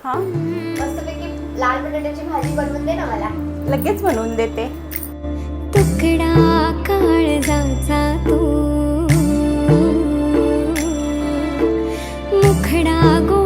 हां, मस्तपैकी लाल बटाट्याची भाजी बनवून दे ना मला. लगेच बनवून देते. तुकडा काळजाचा तू मुखडा गो